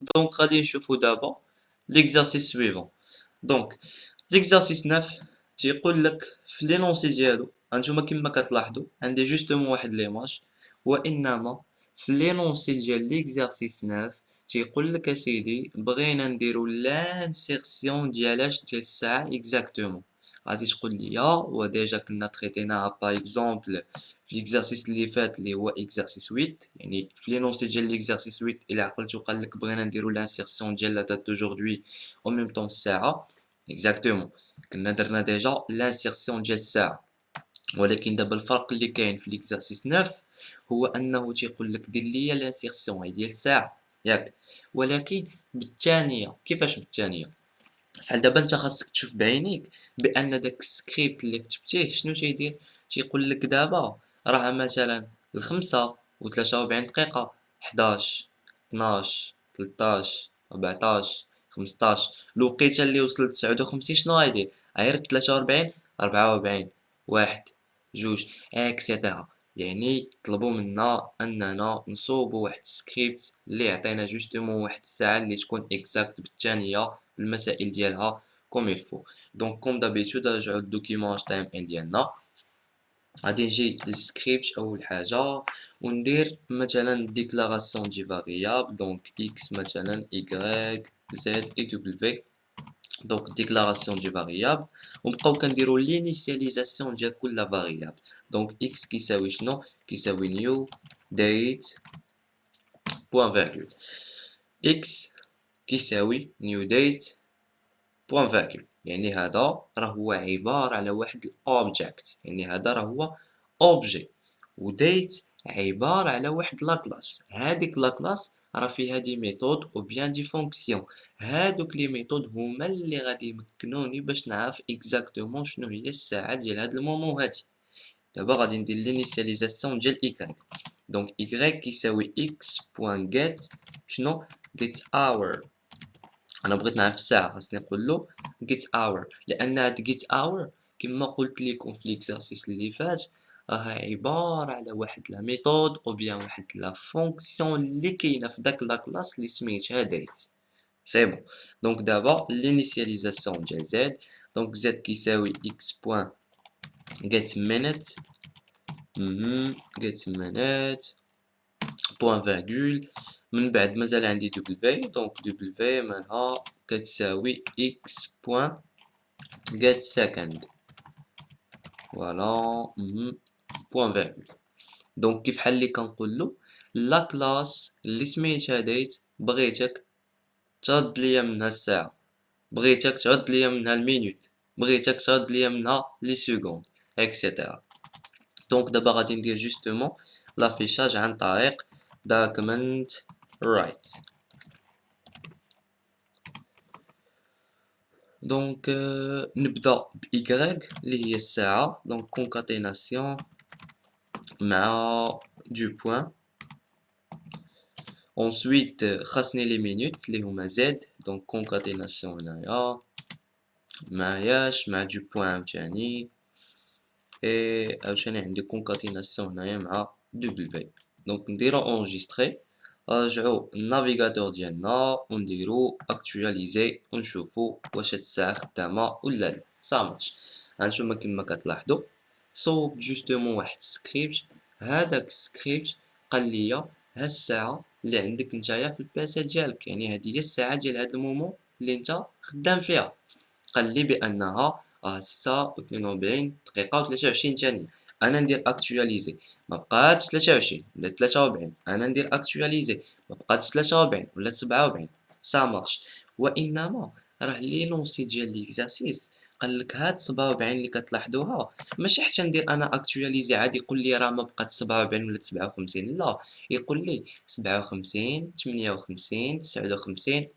دونك غادي نشوفو دابا ليكزارسيس سويفون. دونك ليكزارسيس 9 تيقول لك في لينونسي ديالو هانتوما كيما كتلاحظوا عندي جوستومون واحد ليماج، وانما في لينونسي ديال ليكزارسيس 9 تيقول لك اسيدي بغينا نديرو لانسيرسيون ديال الساعه اكزاكتومون. غادي تقول لي وديجا كنا تريتيناها باغ اكزومبل في ليكزارسيس اللي فات اللي هو اكزارسيس 8، يعني في لينونسي ديال ليكزارسيس 8 الى عقلتو قال لك بغينا نديرو لانسيرسيون ديال لا دات دوجوردي او ميم طون الساعه اكزاكتومون. كنا درنا ديجا لانسيرسيون ديال الساعه، ولكن دابا الفرق اللي كاين في ليكزارسيس 9 هو انه تيقول لك دير ليا لانسيرسيون ديال الساعه ياك، ولكن بالثانيه. كيفاش بالثانيه؟ بحال دابا انت خاصك تشوف بعينيك بان داك السكريبت اللي كتبتيه شنو تيدير. تيقول لك دابا راه مثلا الخمسة و43 دقيقة 11 12 13 14 15 الوقيته اللي وصل 59 شنو غايدير؟ غير 43 44 واحد جوج اكسيتيرا. يعني طلبوا منا اننا نصوبوا واحد السكريبت اللي يعطينا جوستومون واحد الساعه اللي تكون اكزاكت بالثانيه بالمسائل ديالها كوم يفو. دونك كوم دابيتود نرجعو للدوكيمون HTML ديالنا. غادي نجي للسكريبت اول حاجه وندير مثلا ديكلاراسيون دي فاريابل، دونك اكس مثلا y z et w. دونك ديكلاراسيون دي فاريابل ونبقاو كنديرو لينيسياليزاسيون ديال كل فاريابل. دونك اكس كيساوي شنو؟ كيساوي نيو ديت بوان فيرغول. اكس كيساوي نيو ديت بوان فيرغول، يعني هذا راه هو عبارة على واحد الأوبجيكت، يعني هذا راه هو أوبجي، وديت عبارة على واحد لاكلاس. هاديك لاكلاس راه فيها دي ميثود أو بيان دي فونكسيون. هادوك لي ميثود هما اللي غادي يمكنوني باش نعرف اكزاكتومون شنو هي الساعة ديال هاد المومون هادي. دابا غادي ندير لينيسياليزاسيون ديال y. دونك y كيساوي x بوان get شنو؟ get hour. انا بغيت نعرف الساعه خاصني نقول له get hour، لان هاد get hour كما قلت لكم في ليكزارسيس اللي فات راه عباره على واحد لا ميثود او بيان واحد لا فونكسيون اللي كاينه في داك لا كلاس اللي سميتها ديت. سي بون. دونك دابا لينيسياليزاسيون ديال زد. دونك زد كيساوي x بوان get minute get minute بوان فيرغول. من بعد مازال عندي دبليو، دونك دبليو مالها كتساوي اكس بوان get second. فوالا بوان فيرغول. دونك كيف بحال اللي كنقولو لا كلاس اللي سميتها ديت بغيتك ترد ليا منها الساعة، بغيتك ترد ليا منها المينوت، بغيتك ترد ليا منها لي سكوند اكسيتيرا. دونك دابا غادي ندير جوستومون لافيشاج عن طريق document write. دونك نبدا ب y اللي هي الساعة. دونك كونكاتيناسيون مع دو بوان. ensuite خاصني لي مينوت اللي هما z. دونك كونكاتيناسيون هنايا معاياش مع دو بوان عاوتاني، اي عاوتاني عندي كونكاتيناسيون هنايا مع w. دونك نديرو اونجستري، نرجعو للنافيغاتور ديالنا ونديرو اكتواليزي ونشوفو واش هاد الساعة خدامة ولا لا. صامتش. هانتوما كيما كتلاحظوا صوبت جوستومون واحد السكريبت. هذاك السكريبت قال ليا ها الساعة اللي عندك نتايا في الباسا ديالك، يعني هذه هي الساعة ديال هاد المومون اللي انت خدام فيها. قال لي بانها 6:42 دقيقة و23 ثانية. انا ندير اكتواليزي ما بقاتش 23 ولا 43، انا ندير اكتواليزي ما بقاتش 43 ولا 47. سا مارش. وانما راه لينونسي ديال ليكزارسيس قال لك هاد 47 اللي كتلاحظوها ماشي حتى ندير انا اكتواليزي عادي يقول لي راه ما بقات 47 ولا 57، لا، يقول لي 57 58 59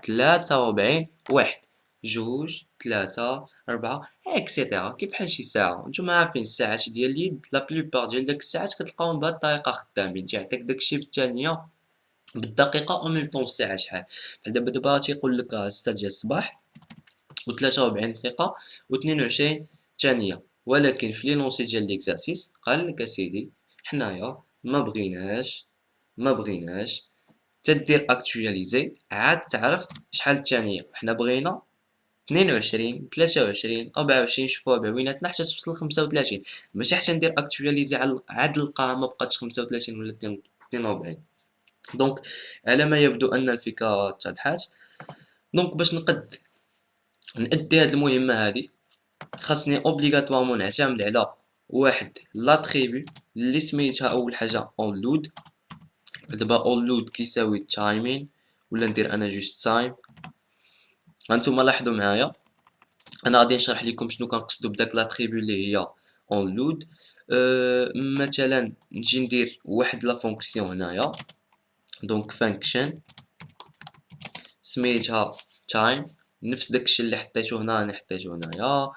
43 واحد جوج ثلاثة أربعة إكسيتيرا. كي بحال شي ساعة. نتوما عارفين الساعات ديال اليد لا بلوبار ديال داك الساعات كتلقاوهم بهاد الطريقة خدامين، تيعطيك داكشي بالثانية بالدقيقة أو ميم طون الساعة شحال. بحال دابا تيقول لك 6 ديال الصباح و43 دقيقة و22 ثانية، ولكن في لينونسي ديال ليكزارسيس قال لك اسيدي حنايا ما بغيناش تدير اكتواليزي عاد تعرف شحال الثانيه. حنا بغينا 22 23 24 شوفوها بعويناتنا حتى توصل 35، ماشي حتى ندير اكتواليزي عاد نلقاها ما بقاتش 35 ولا 42. دونك على ما يبدو ان الفكره اتضحات. دونك باش نأدي هاد المهمه هادي خاصني اوبليغاتوارمون نعتمد على واحد لاتريبيو اللي سميتها اول حاجه onload. دابا onload كيساوي تايمين، ولا ندير انا جوست تايم. هانتوما لاحظوا معايا انا غادي نشرح لكم شنو كنقصدو بداك لاتريبيو اللي هي onload. مثلا نجي ندير واحد لا فونكسيون هنايا، دونك فانكشن سميتها تايم، نفس داكشي اللي حطيتو هنا انا حطيتو هنايا.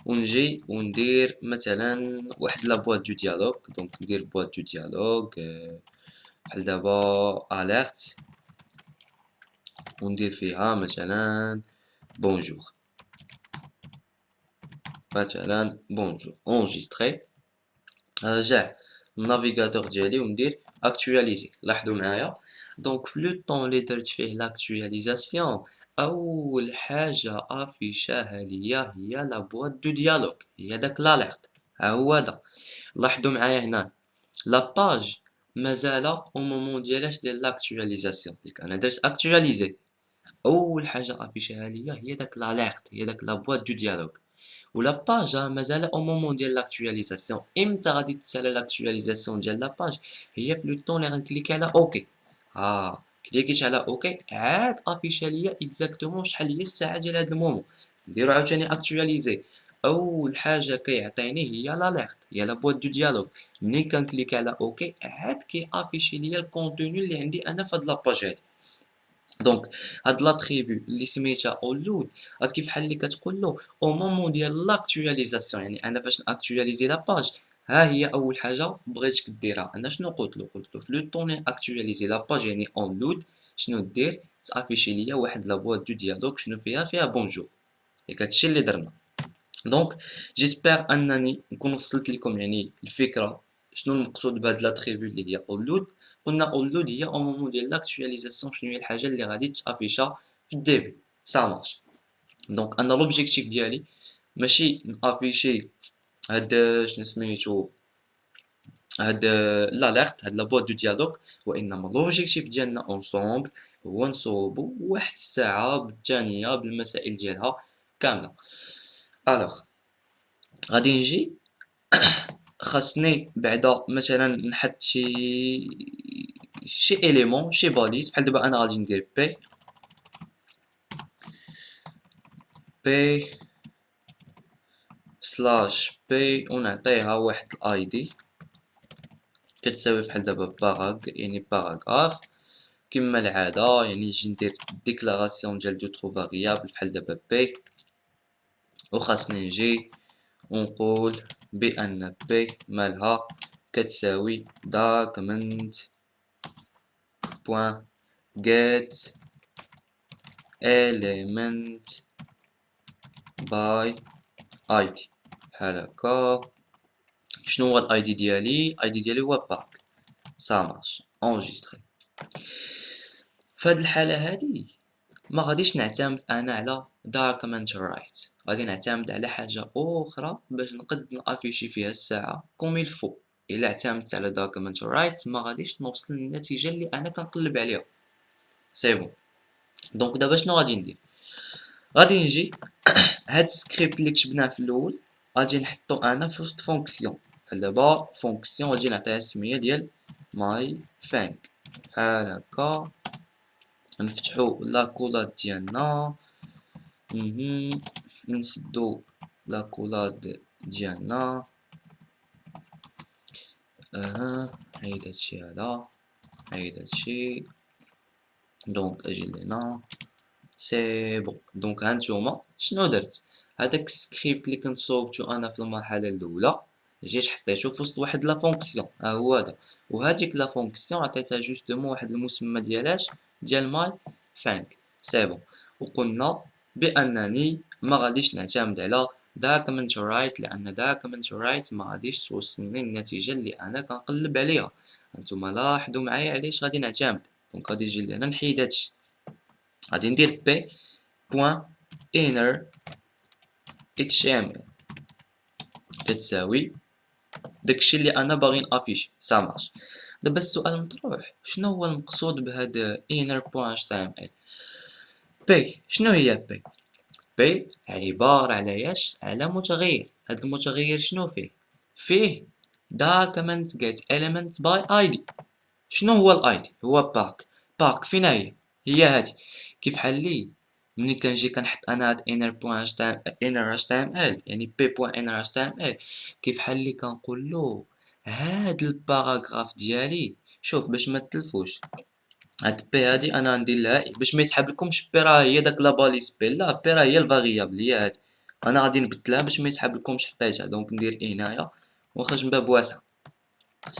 ونجي وندير مثلا واحد لا بواط دو ديالوغ، دونك ندير بواط دو ديالوغ بحال دابا اليرت، وندير فيها مثلا بونجور، مثلا بونجور اونجستري. نرجع للنافيغاتور ديالي وندير اكتواليزي. لاحظوا معايا دونك في لو طون اللي درت فيه لاكتواليزاسيون اول حاجه افيشاها ليا هي لا بواط دو ديالوغ، هي داك لاليرت. ها هو هذا. لاحظوا معايا هنا لا باج مازال او مومون ديال لاكتواليزاسيون. ديك انا درت اكتواليزي، اول حاجه افيشاها ليا هي داك لاليرت، هي داك لا بواط دو ديالوغ. ولا باج مازال او مومون ديال لاكتواليزاسيون. امتى غادي تسالى لاكتواليزاسيون ديال لا باج؟ هي في لو طون اللي غنكليكي على اوكي. كليكيت على اوكي عاد افيشا ليا اكزاكتومون شحال هي الساعه ديال هاد المومون. نديرو عاوتاني اكتواليزي، اول حاجه كيعطيني هي لاليرت، هي لا بواط دو ديالوغ. ملي كنكليك على اوكي عاد كيافيشي ليا الكونتوني اللي عندي انا في هاد لاباج هادي. دونك هاد لاتريبيو اللي سميتها اولود كيف بحال اللي كتقول له او مومون ديال لاكتواليزاسيون، يعني انا فاش ناكتواليزي لا باج ها هي اول حاجه بغيتك ديرها. انا شنو قلت له في لو طون اكتواليزي لا باج يعني اونلود شنو دير؟ تافيشي ليا واحد لا بواط دو ديالوغ شنو فيها بونجور. ياك هادشي اللي درنا. دونك جيسبر انني نكون وصلت لكم يعني الفكره شنو المقصود بهاد لاتريبيو اللي هي اولود. قلنا اولود هي او مومون ديال لاكتواليزاسيون شنو هي الحاجه اللي غادي تافيشا في الديبي. سا مارش. دونك انا لوبجيكتيف ديالي ماشي نافيشي هاد شنو سميتو هاد لاليرت، هاد لا بواط دو ديالوغ، وانما لوبجيكتيف ديالنا اونصومبل هو نصوبو واحد الساعه بالثانيه بالمسائل ديالها كامله. الوغ غادي نجي خاصني بعدا مثلا نحط شي اليمون شي باليز. بحال دابا انا غادي ندير بي سلاش بي ونعطيها واحد الاي دي كتساوي بحال دابا باراغ يعني باراغراف كما العاده. يعني نجي ندير ديكلاراسيون ديال دوطخ فاريابل بحال دابا بي، وخاصني نجي ونقول بان بي مالها كتساوي document بوان get element by id بحال هكا. شنو هو الاي دي ديالي؟ الاي دي ديالي هو باك. سا مارش انجستري. فهاد الحاله هادي ما غاديش نعتمد انا على document write، غادي نعتمد على حاجه اخرى باش نقد نافيشي فيها الساعه كوم الفو. الا اعتمدت على document write ما غاديش نوصل للنتيجه اللي انا كنقلب عليها. سي بون. دونك دابا شنو غادي ندير؟ غادي نجي هاد السكريبت اللي كتبناه في الاول غادي نحطو انا في وسط فونكسيون. بحال دابا فونكسيون غادي نعطيها السميه ديال ماي فانك بحال هكا. نفتحو لاكولاد ديالنا، نسدو لاكولاد ديالنا. عيد هادشي هذا، عيد هادشي. دونك اجي لهنا سي بون. دونك هانتوما شنو درت؟ هداك السكريبت اللي كنت صوبتو انا في المرحله الاولى جيت حطيتو في وسط واحد لا فونكسيون، ها هو هذا. وهاديك لا فونكسيون عطيتها جوستومون واحد المسمى ديالاش ديال ماي فانك. سي بون. وقلنا بانني ما غاديش نعتمد على document write لان document write ما غاديش توصلني للنتيجه اللي انا كنقلب عليها. هانتوما لاحظوا معايا علاش غادي نعتمد. دونك غادي نجي لهنا نحيد هادشي، غادي ندير بي بوان inner html كتساوي داكشي اللي انا باغي نافيشي. سا مارش. دابا السؤال مطروح، شنو هو المقصود بهاد inner.html؟ بي شنو هي بي؟ بي عبارة على ياش على متغير. هاد المتغير شنو فيه document get element by id. شنو هو الايدي؟ هو باك فين هي هادي. كيف حالي ملي كنجي كنحط انا هاد inner html يعني p.inner html، كيف حالي كنقولو هاد الباراغراف ديالي. شوف باش ما تلفوش، هاد بي هادي انا ندير لها باش ما يسحب لكمش بي راه هي داك لا باليس بي، لا بي راه هي الفاريابل هي هادي. انا غادي نبدلها باش ما يسحب لكمش حطيتها، دونك ندير هنايا ونخرج من باب واسع.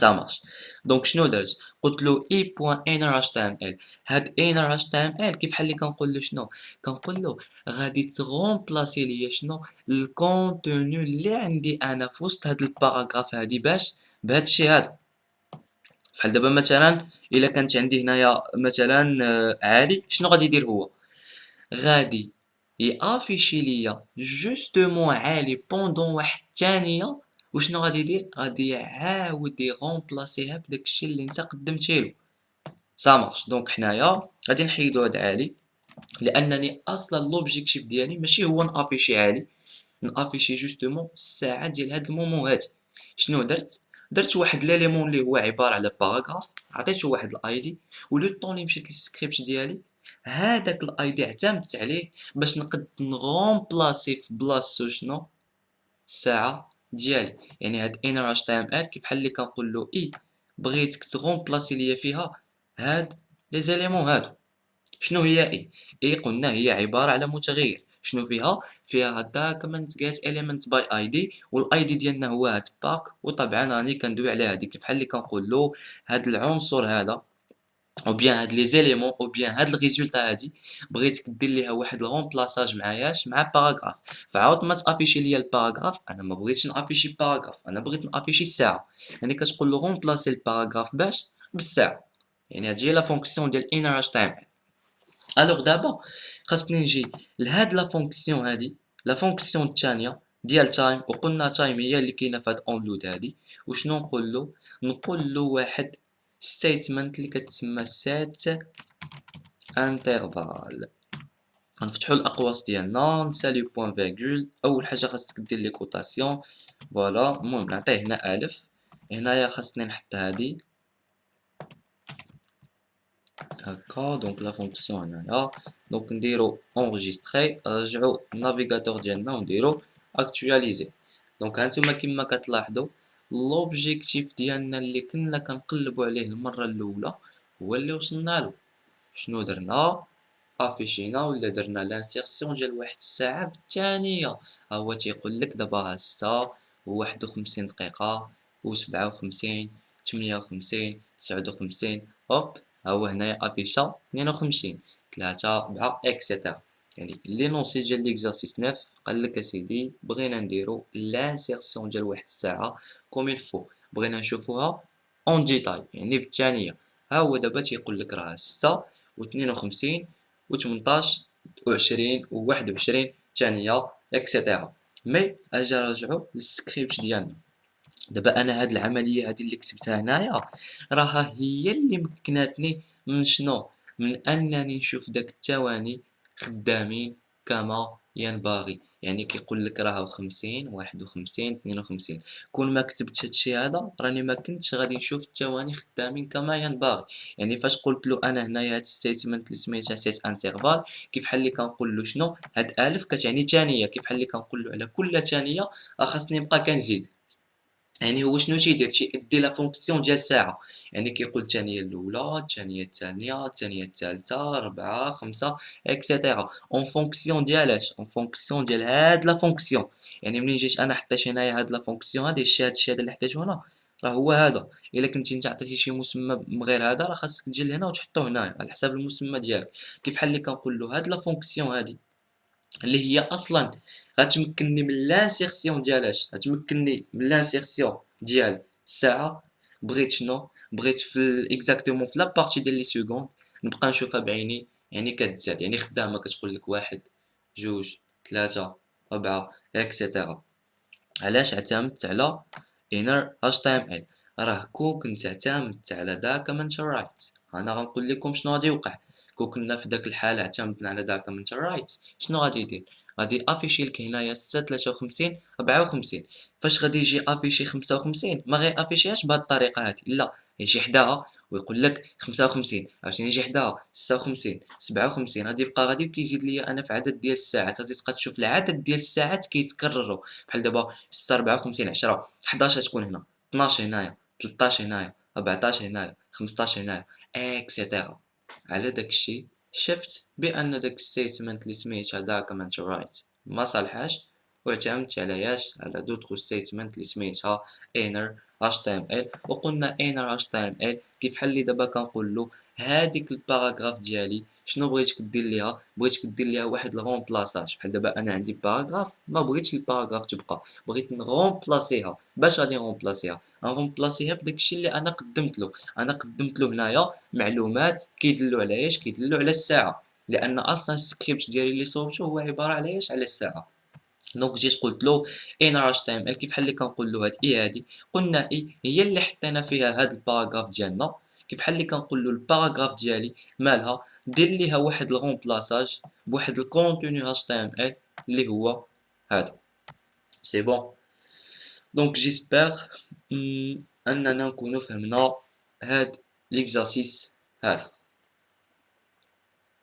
Ça marche. دونك شنو درت؟ قلت له e.inner html. هاد inner html كيف حالي كنقول له شنو؟ كنقول له غادي تغومبلاسي ليا شنو؟ الكونتوني اللي عندي انا في وسط هاد الباراغراف هادي باش بهادشي هذا. بحال دابا مثلا الا كانت عندي هنايا مثلا عالي، شنو غادي يدير هو؟ غادي يافيشي ليا جوستومون عالي بوندون واحد الثانيه، وشنو غادي يدير؟ غادي يعاود يغومبلاسيها بداكشي اللي انت قدمتيلو. سا مارش. دونك حنايا غادي نحيدو هاد عالي، لانني اصلا لوبجيكتيف ديالي ماشي هو نافيشي عالي، نافيشي جوستومون الساعه ديال هاد المومون هادي. شنو درت واحد ليليمون اللي هو عباره على باراغراف، عطيتو واحد الايدي، ولو طون اللي مشيت للسكريبت ديالي هذاك الايدي اعتمدت عليه باش نقد نغومبلاسي في بلاصتو شنو؟ الساعه ديالي. يعني هاد انر اش تي ام ال كيف بحال اللي كنقول له بغيتك تغومبلاسي ليا فيها هاد لي زيليمون هادو. شنو هي قلنا هي عبارة على متغير. شنو فيها document get element by id، والاي دي ديالنا هو هاد باك، وطبعا راني كندوي على هادي كيف بحال اللي كنقول له هاد العنصر هذا او بيان هاد لي زيليمون او بيان هاد الريزولتا هادي بغيتك دير ليها واحد الغومبلاساج معاياش مع باراغراف. فعاود ما تافيشي ليا الباراغراف، انا ما بغيتش نافيشي باراغراف، انا بغيت نافيشي الساعه. يعني كتقول له غومبلاسي الباراغراف باش بالساعه. يعني هادي هي لا فونكسيون ديال inner html. الوغ دابا خاصني نجي لهاد لا فونكسيون هادي، لا فونكسيون الثانيه ديال تايم، وقلنا تايم هي اللي كاينه في هاد اونلود هادي. وشنو نقول له واحد ستيتمنت اللي كتسمى set interval. غنفتحو الاقواس ديالنا، نساليو بوين فيرغول. اول حاجه خاصك دير لي كوتاسيون، فوالا. المهم نعطيه هنا الف، هنايا خاصني نحط هادي هكا. دونك لا فونكسيون هنايا، دونك نديرو اونجستري، نرجعو للنافيغاتور ديالنا ونديرو اكتواليزي. دونك هانتوما كيما كتلاحظوا لوبجيكتيف ديالنا اللي كنا كنقلبوا عليه المره الاولى هو اللي وصلنا له. شنو درنا؟ افيشينا ولا درنا لانسيرسيون ديال واحد الساعه بالثانيه. ها هو تيقول لك دابا 6 و51 دقيقه و57 58 59 هوب. ها هو هنايا افيشا 52 3 4 اكسيتيرا. يعني لينونسي ديال ليكزارسيس 9 قال لك اسيدي بغينا نديرو لانسيرسيون ديال واحد الساعه كوم الفو، بغينا نشوفوها اون ديتاي يعني بالثانيه. ها هو دابا تيقول لك راه 6 و52 و18 و20 و21 ثانيه اكسيتيرا. مي اجي نرجعو للسكريبت ديالنا. دابا انا هاد العمليه هادي اللي كتبتها هنايا راها هي اللي مكناتني من شنو؟ من انني نشوف داك الثواني خدامين كما ينبغي. يعني كيقول لك راه 50 51 52. كون ما كتبتش هادشي هذا راني ما كنتش غادي نشوف الثواني خدامين كما ينبغي. يعني فاش قلت له انا هنايا هاد ستيتمنت اللي سميتها سيت انترفال، كيف بحال اللي كنقول له شنو؟ هاد الف كتعني ثانيه، كيف بحال اللي كنقول له على كل ثانيه خاصني نبقى كنزيد. يعني هو شنو تيدير؟ تيأدي لا فونكسيون ديال ساعة. يعني كيقول الثانية الأولى، الثانية الثانية، الثانية الثالثة، 4 5 إكسيتيرا اون فونكسيون ديال اش؟ اون فونكسيون ديال هاد لا فونكسيون. يعني منين جيت أنا حطيت هنايا هاد لا فونكسيون هادي هادشي هذا اللي حطيتو هنا راه هو هذا. إلا كنتي نتا عطيتي شي مسمى من غير هذا راه خاصك تجي لهنا وتحطو هنايا على حساب المسمى ديالك. كيف بحال اللي كنقول له هاد لا فونكسيون هادي اللي هي اصلا غتمكنني من لانسيرسيون ديال اش؟ غتمكنني من لانسيرسيون ديال الساعه. بغيت شنو؟ بغيت في اكزاكتومون في لابارتي ديال لي سكوند نبقى نشوفها بعيني، يعني كتزاد، يعني خدامة كتقول لك واحد، جوج، ثلاثة، ربعة إكسيتيرا. علاش اعتمدت على inner HTML؟ راه كنت اعتمدت على document write، انا غنقول لكم شنو غادي يوقع. كنا في داك الحالة اعتمدنا على document write، شنو غادي يدير؟ غادي افيشي لك هنايا 53 54. فاش غادي يجي افيشي 55 ما غي افيشيهاش بهاد الطريقة هادي، لا، يجي حداها ويقول لك 55، عاوتاني يجي حداها 56 57، غادي يبقى غادي وكيزيد ليا انا في عدد ديال الساعات، غادي تبقى تشوف العدد ديال الساعات كيتكرروا. بحال دابا 6 54 10 11 تكون هنا، 12 هنايا، 13 هنايا، 14 هنايا، 15 هنايا اكسيتيرا. على داكشي شفت بان داك الستيتمنت اللي سميتها document write ما صالحاش، واعتمدت على ياش على دوطخ ستيتمنت اللي سميتها inner HTML. وقلنا inner HTML كيف بحال اللي دابا كنقول له هاديك الباراغراف ديالي شنو بغيتك دير ليها، بغيتك دير ليها واحد الغومبلاصاج. بحال دابا انا عندي باراغراف ما بغيتش الباراغراف تبقى، بغيت نغومبلاسيها. باش غادي نغومبلاسيها؟ غنغومبلاسيها بداكشي اللي انا قدمت له. انا قدمت له هنايا معلومات كيدلوا على ايش؟ كيدلوا على الساعه، لان اصلا السكريبت ديالي اللي صوبته هو عباره على ايش؟ على الساعه. دونك جيت قلت له inner html كيف بحال اللي كنقول له هاد هادي، قلنا هي اللي حطينا فيها هاد الباراغراف ديالنا. كيف بحال اللي كنقول له الباراغراف ديالي مالها، دير ليها واحد الغومبلاصاج بواحد الكونتوني html اللي هو هذا. سي بون. دونك جيسبر اننا نكونوا فهمنا هاد ليكزارسيس هذا.